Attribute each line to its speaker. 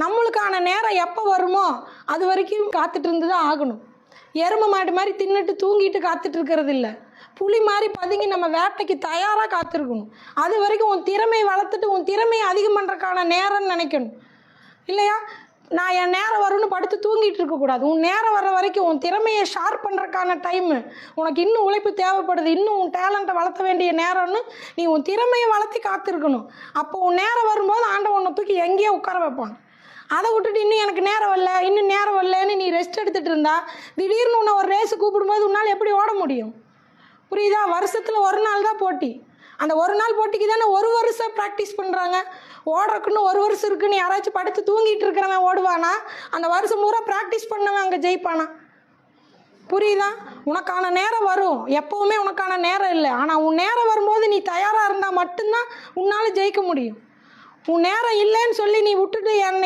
Speaker 1: நம்மளுக்கான நேரம் எப்போ வருமோ அது வரைக்கும் காத்துட்டு இருந்து தான் ஆகணும். எருமை மாடு மாதிரி தின்னுட்டு தூங்கிட்டு காத்துட்டு இருக்கிறது இல்லை. புலி மாதிரி பதுங்கி நம்ம வேட்டைக்கு தயாராக காத்திருக்கணும். அது வரைக்கும் உன் திறமையை வளர்த்துட்டு உன் திறமையை அதிகம் பண்ணுறதுக்கான நேரம்னு நினைக்கணும். இல்லையா, நான் என் நேரம் வரும்னு படுத்து தூங்கிட்டு இருக்கக்கூடாது. உன் நேரம் வர்ற வரைக்கும் உன் திறமையை ஷார்ப் பண்ணுறதுக்கான டைமு, உனக்கு இன்னும் உழைப்பு தேவைப்படுது, இன்னும் உன் டேலண்ட்டை வளர்த்த வேண்டிய நேரம்னு நீ உன் திறமையை வளர்த்தி காத்திருக்கணும். அப்போ உன் நேரம் வரும்போது ஆண்டவன் உன்னை தூக்கி எங்கேயோ உட்கார வைப்பான். அதை விட்டுட்டு இன்னும் எனக்கு நேரம் வரல, இன்னும் நேரம் வரலன்னு நீ ரெஸ்ட் எடுத்துகிட்டு இருந்தா திடீர்னு உன்னை ஒரு ரேஸு கூப்பிடும்போது உன்னால் எப்படி ஓட முடியும்? புரியுதா? வருஷத்தில் ஒரு நாள் தான் போட்டி. அந்த ஒரு நாள் போட்டிக்கு தானே ஒரு வருஷம் ப்ராக்டிஸ் பண்ணுறாங்க. ஓடுறக்குன்னு ஒரு வருஷம் இருக்குன்னு யாராச்சும் படுத்து தூங்கிட்டு இருக்கிறவன் ஓடுவானா? அந்த வருஷம் பூரா ப்ராக்டிஸ் பண்ணவன் அங்கே ஜெயிப்பானா? புரியுதா? உனக்கான நேரம் வரும். எப்போவுமே உனக்கான நேரம் இல்லை. ஆனால் உன் நேரம் வரும்போது நீ தயாராக இருந்தால் மட்டும்தான் உன்னால் ஜெயிக்க முடியும். உன் நேரம் இல்லைன்னு சொல்லி நீ விட்டுட்டு என்னை